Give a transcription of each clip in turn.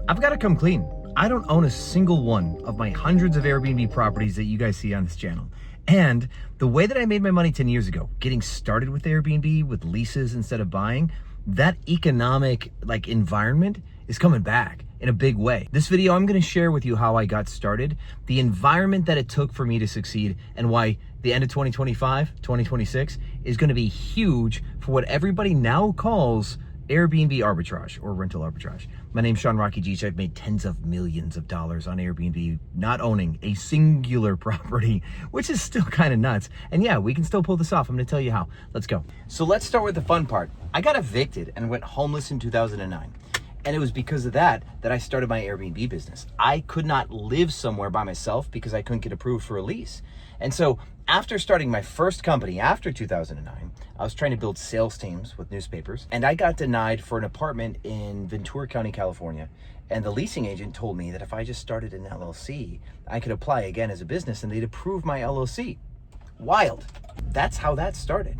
I've got to come clean. I don't own a single one of my hundreds of Airbnb properties that you guys see on this channel. And the way that I made my money 10 years ago, getting started with Airbnb with leases instead of buying, that economic environment is coming back in a big way. This video, I'm going to share with you how I got started, the environment that it took for me to succeed, and why the end of 2025, 2026 is going to be huge for what everybody now calls Airbnb arbitrage or rental arbitrage. My name's Sean Rocky Geach. I've made tens of millions of dollars on Airbnb, not owning a singular property, which is still kind of nuts. And yeah, we can still pull this off. I'm gonna tell you how. Let's go. So let's start with the fun part. I got evicted and went homeless in 2009. And it was because of that I started my Airbnb business. I could not live somewhere by myself because I couldn't get approved for a lease. And so after starting my first company after 2009, I was trying to build sales teams with newspapers, and I got denied for an apartment in Ventura County, California. And the leasing agent told me that if I just started an LLC, I could apply again as a business and they'd approve my LLC. Wild. That's how that started.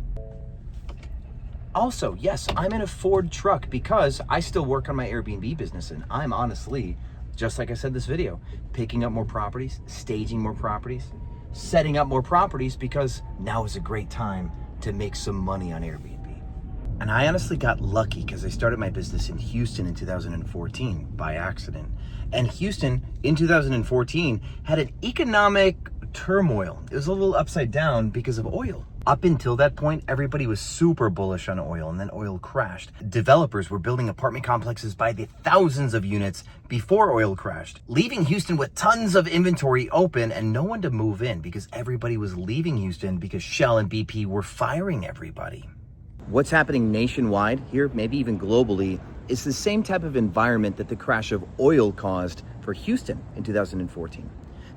Also, yes, I'm in a Ford truck because I still work on my Airbnb business, and I'm honestly, just like I said in this video, picking up more properties, staging more properties, setting up more properties, because now is a great time to make some money on Airbnb. And I honestly got lucky because I started my business in Houston in 2014 by accident. And Houston in 2014 had an economic turmoil. It was a little upside down because of oil. Up until that point, everybody was super bullish on oil, and then oil crashed. Developers were building apartment complexes by the thousands of units before oil crashed, leaving Houston with tons of inventory open and no one to move in because everybody was leaving Houston because Shell and BP were firing everybody. What's happening nationwide here, maybe even globally, is the same type of environment that the crash of oil caused for Houston in 2014.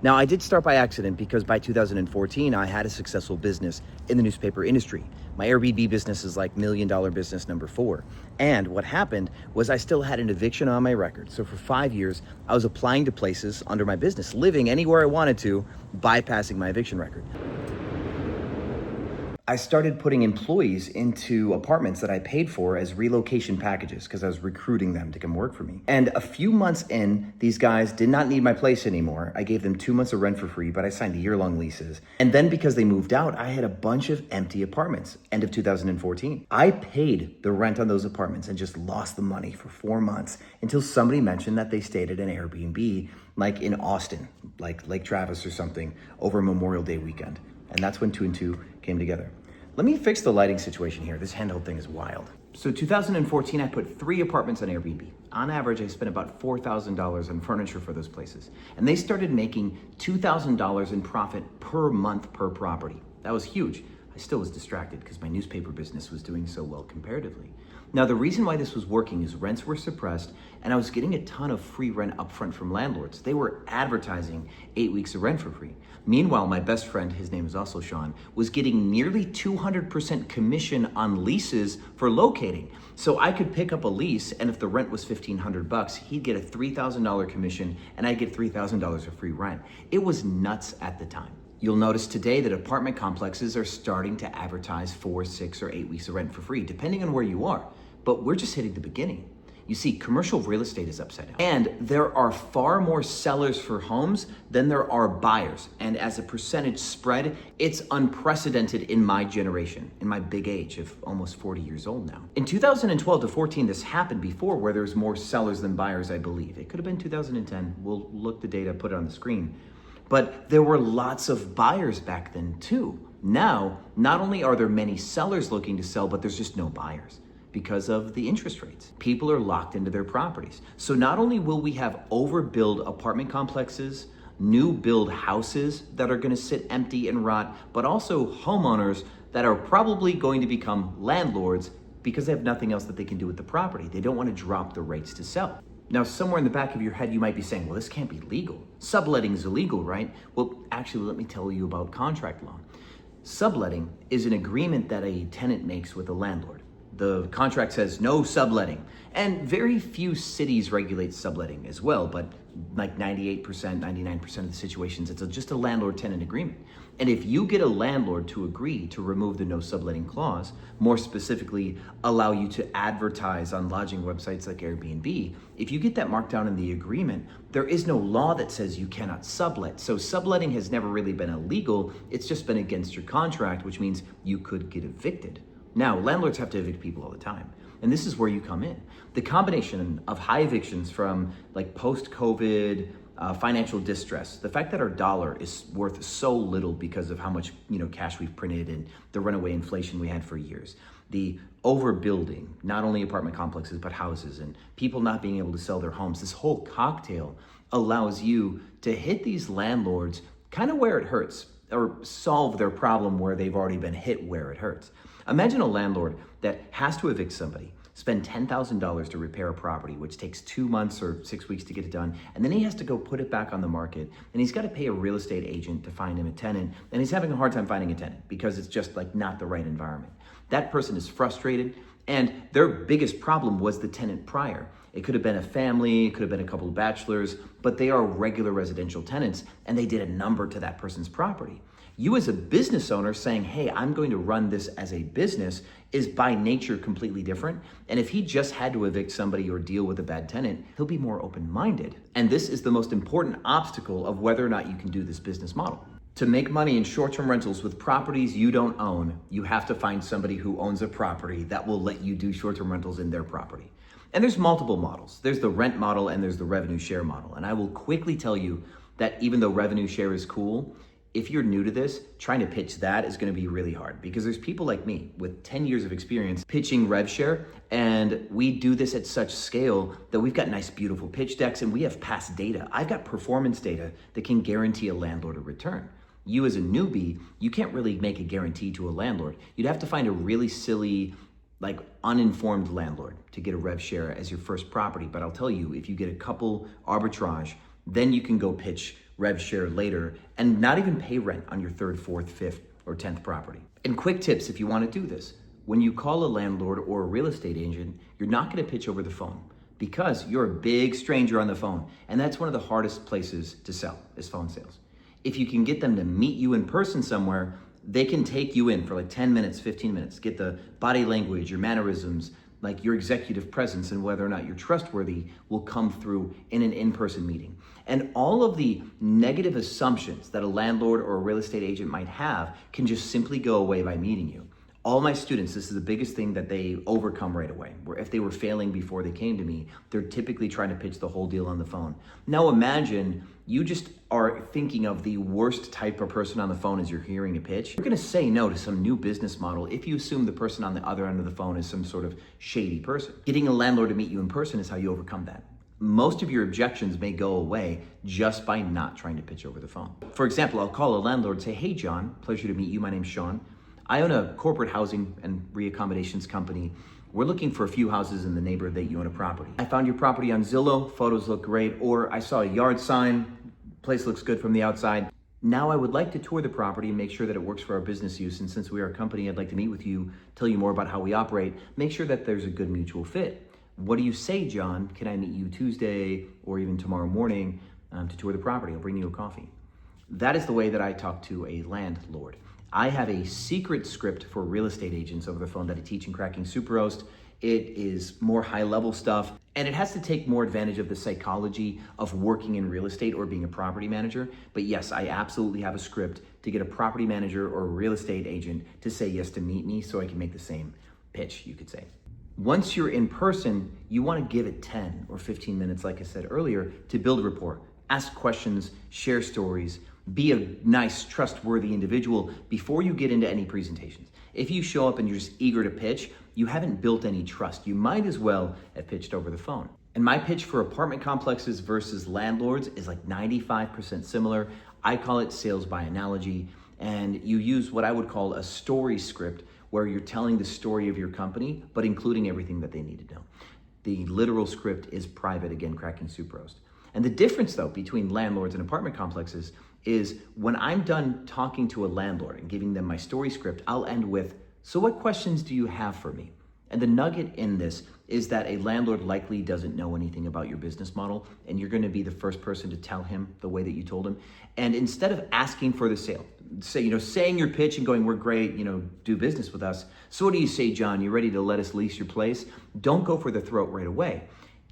Now, I did start by accident because by 2014, I had a successful business in the newspaper industry. My Airbnb business is like $1 million business number 4. And what happened was I still had an eviction on my record. So for 5 years, I was applying to places under my business, living anywhere I wanted to, bypassing my eviction record. I started putting employees into apartments that I paid for as relocation packages because I was recruiting them to come work for me. And a few months in, these guys did not need my place anymore. I gave them 2 months of rent for free, but I signed year-long leases. And then because they moved out, I had a bunch of empty apartments, end of 2014. I paid the rent on those apartments and just lost the money for 4 months until somebody mentioned that they stayed at an Airbnb, like in Austin, like Lake Travis or something, over Memorial Day weekend. And that's when 2 and 2 came together. Let me fix the lighting situation here. This handheld thing is wild. So 2014, I put 3 apartments on Airbnb. On average, I spent about $4,000 on furniture for those places. And they started making $2,000 in profit per month per property. That was huge. I still was distracted because my newspaper business was doing so well comparatively. Now, the reason why this was working is rents were suppressed and I was getting a ton of free rent upfront from landlords. They were advertising 8 weeks of rent for free. Meanwhile, my best friend, his name is also Sean, was getting nearly 200% commission on leases for locating. So I could pick up a lease, and if the rent was $1,500, he'd get a $3,000 commission and I'd get $3,000 of free rent. It was nuts at the time. You'll notice today that apartment complexes are starting to advertise 4, 6, or 8 weeks of rent for free, depending on where you are. But we're just hitting the beginning. You see, commercial real estate is upside down. And there are far more sellers for homes than there are buyers. And as a percentage spread, it's unprecedented in my generation, in my big age of almost 40 years old now. In 2012 to 14, this happened before where there's more sellers than buyers, I believe. It could have been 2010. We'll look the data, put it on the screen. But there were lots of buyers back then too. Now, not only are there many sellers looking to sell, but there's just no buyers because of the interest rates. People are locked into their properties. So not only will we have overbuild apartment complexes, new build houses that are gonna sit empty and rot, but also homeowners that are probably going to become landlords because they have nothing else that they can do with the property. They don't wanna drop the rates to sell. Now, somewhere in the back of your head, you might be saying, well, this can't be legal. Subletting is illegal, right? Well, actually, let me tell you about contract law. Subletting is an agreement that a tenant makes with a landlord. The contract says no subletting. And very few cities regulate subletting as well, but like 98%, 99% of the situations, it's just a landlord-tenant agreement. And if you get a landlord to agree to remove the no subletting clause, more specifically, allow you to advertise on lodging websites like Airbnb, if you get that marked down in the agreement, there is no law that says you cannot sublet. So subletting has never really been illegal. It's just been against your contract, which means you could get evicted. Now, landlords have to evict people all the time. And this is where you come in. The combination of high evictions from like post-COVID, financial distress, the fact that our dollar is worth so little because of how much cash we've printed and the runaway inflation we had for years, the overbuilding, not only apartment complexes, but houses, and people not being able to sell their homes, this whole cocktail allows you to hit these landlords kind of where it hurts, or solve their problem where they've already been hit where it hurts. Imagine a landlord that has to evict somebody, spend $10,000 to repair a property, which takes 2 months or 6 weeks to get it done, and then he has to go put it back on the market, and he's got to pay a real estate agent to find him a tenant, and he's having a hard time finding a tenant because it's just like not the right environment. That person is frustrated, and their biggest problem was the tenant prior. It could have been a family, it could have been a couple of bachelors, but they are regular residential tenants, and they did a number to that person's property. You as a business owner saying, hey, I'm going to run this as a business is by nature completely different. And if he just had to evict somebody or deal with a bad tenant, he'll be more open-minded. And this is the most important obstacle of whether or not you can do this business model. To make money in short-term rentals with properties you don't own, you have to find somebody who owns a property that will let you do short-term rentals in their property. And there's multiple models. There's the rent model and there's the revenue share model. And I will quickly tell you that even though revenue share is cool, if you're new to this, trying to pitch that is going to be really hard because there's people like me with 10 years of experience pitching rev share, and we do this at such scale that we've got nice, beautiful pitch decks and we have past data. I've got performance data that can guarantee a landlord a return. You as a newbie, you can't really make a guarantee to a landlord. You'd have to find a really silly, like uninformed landlord to get a rev share as your first property. But I'll tell you, if you get a couple arbitrage, then you can go pitch rev share later and not even pay rent on your third, fourth, fifth, or 10th property. And quick tips if you want to do this. When you call a landlord or a real estate agent, you're not going to pitch over the phone because you're a big stranger on the phone. And that's one of the hardest places to sell is phone sales. If you can get them to meet you in person somewhere, they can take you in for like 10 minutes, 15 minutes, get the body language, your mannerisms, like your executive presence and whether or not you're trustworthy will come through in an in-person meeting. And all of the negative assumptions that a landlord or a real estate agent might have can just simply go away by meeting you. All my students, this is the biggest thing that they overcome right away, where if they were failing before they came to me, they're typically trying to pitch the whole deal on the phone. Now imagine you just are thinking of the worst type of person on the phone as you're hearing a pitch. You're gonna say no to some new business model if you assume the person on the other end of the phone is some sort of shady person. Getting a landlord to meet you in person is how you overcome that. Most of your objections may go away just by not trying to pitch over the phone. For example, I'll call a landlord and say, hey John, pleasure to meet you, my name's Sean. I own a corporate housing and reaccommodations company. We're looking for a few houses in the neighborhood that you own a property. I found your property on Zillow, photos look great, or I saw a yard sign, place looks good from the outside. Now I would like to tour the property and make sure that it works for our business use. And since we are a company, I'd like to meet with you, tell you more about how we operate, make sure that there's a good mutual fit. What do you say, John? Can I meet you Tuesday or even tomorrow morning to tour the property? I'll bring you a coffee. That is the way that I talk to a landlord. I have a secret script for real estate agents over the phone that I teach in Cracking Superhost. It is more high-level stuff, and it has to take more advantage of the psychology of working in real estate or being a property manager. But yes, I absolutely have a script to get a property manager or a real estate agent to say yes to meet me so I can make the same pitch, you could say. Once you're in person, you want to give it 10 or 15 minutes, like I said earlier, to build rapport. Ask questions, share stories, be a nice, trustworthy individual before you get into any presentations. If you show up and you're just eager to pitch, you haven't built any trust. You might as well have pitched over the phone. And my pitch for apartment complexes versus landlords is like 95% similar. I call it sales by analogy. And you use what I would call a story script where you're telling the story of your company, but including everything that they need to know. The literal script is private, again, Cracking Superhost. And the difference though between landlords and apartment complexes is when I'm done talking to a landlord and giving them my story script, I'll end with, so what questions do you have for me? And the nugget in this is that a landlord likely doesn't know anything about your business model, and you're going to be the first person to tell him the way that you told him. And instead of asking for the sale, saying your pitch and going, we're great, do business with us. So what do you say, John? You ready to let us lease your place? Don't go for the throat right away.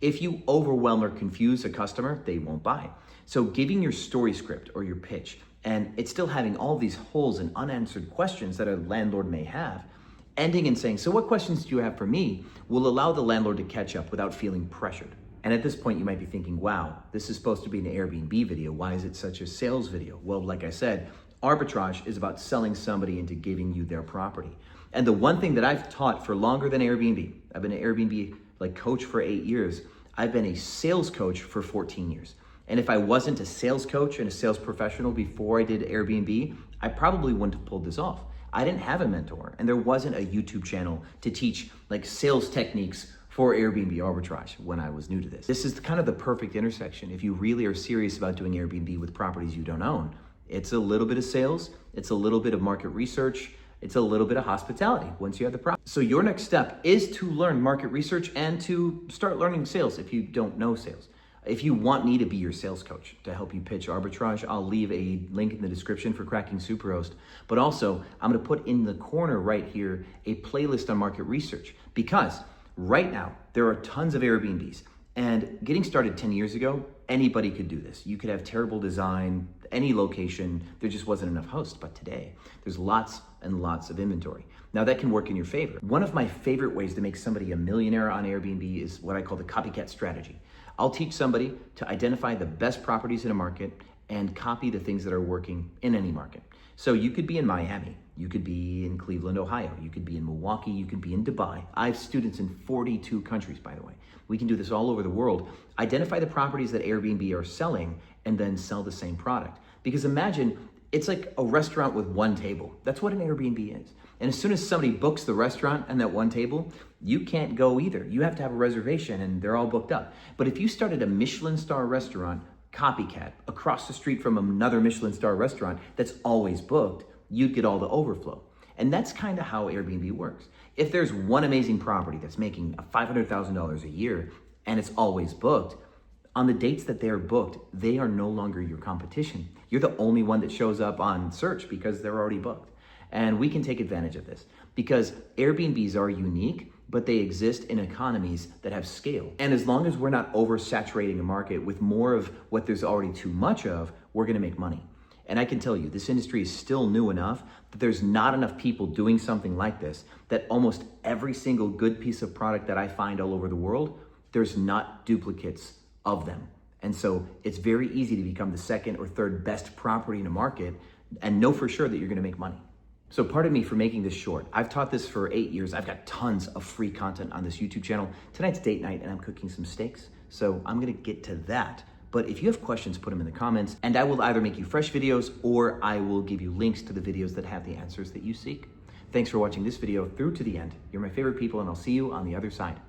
If you overwhelm or confuse a customer, they won't buy. So giving your story script or your pitch, and it's still having all these holes and unanswered questions that a landlord may have, ending and saying, so what questions do you have for me, will allow the landlord to catch up without feeling pressured. And at this point, you might be thinking, wow, this is supposed to be an Airbnb video. Why is it such a sales video? Well, like I said, arbitrage is about selling somebody into giving you their property. And the one thing that I've taught for longer than Airbnb, I've been an Airbnb coach for 8 years. I've been a sales coach for 14 years. And if I wasn't a sales coach and a sales professional before I did Airbnb, I probably wouldn't have pulled this off. I didn't have a mentor, and there wasn't a YouTube channel to teach sales techniques for Airbnb arbitrage when I was new to this. This is kind of the perfect intersection. If you really are serious about doing Airbnb with properties you don't own, it's a little bit of sales, it's a little bit of market research, it's a little bit of hospitality once you have the property. So your next step is to learn market research and to start learning sales if you don't know sales. If you want me to be your sales coach to help you pitch arbitrage, I'll leave a link in the description for Cracking Superhost. But also, I'm gonna put in the corner right here a playlist on market research, because right now there are tons of Airbnbs. And getting started 10 years ago, anybody could do this. You could have terrible design, any location, there just wasn't enough hosts. But today, there's lots and lots of inventory. Now that can work in your favor. One of my favorite ways to make somebody a millionaire on Airbnb is what I call the copycat strategy. I'll teach somebody to identify the best properties in a market and copy the things that are working in any market. So you could be in Miami, you could be in Cleveland, Ohio, you could be in Milwaukee, you could be in Dubai. I have students in 42 countries, by the way. We can do this all over the world. Identify the properties that Airbnb are selling and then sell the same product. Because imagine, it's like a restaurant with one table. That's what an Airbnb is. And as soon as somebody books the restaurant and that one table, you can't go either. You have to have a reservation and they're all booked up. But if you started a Michelin star restaurant, copycat, across the street from another Michelin star restaurant that's always booked, you'd get all the overflow. And that's kind of how Airbnb works. If there's one amazing property that's making $500,000 a year and it's always booked, on the dates that they're booked, they are no longer your competition. You're the only one that shows up on search because they're already booked. And we can take advantage of this because Airbnbs are unique, but they exist in economies that have scale. And as long as we're not oversaturating a market with more of what there's already too much of, we're gonna make money. And I can tell you, this industry is still new enough that there's not enough people doing something like this, that almost every single good piece of product that I find all over the world, there's not duplicates of them. And so it's very easy to become the second or third best property in a market and know for sure that you're gonna make money. So pardon me for making this short. I've taught this for 8 years. I've got tons of free content on this YouTube channel. Tonight's date night and I'm cooking some steaks. So I'm gonna get to that. But if you have questions, put them in the comments and I will either make you fresh videos or I will give you links to the videos that have the answers that you seek. Thanks for watching this video through to the end. You're my favorite people and I'll see you on the other side.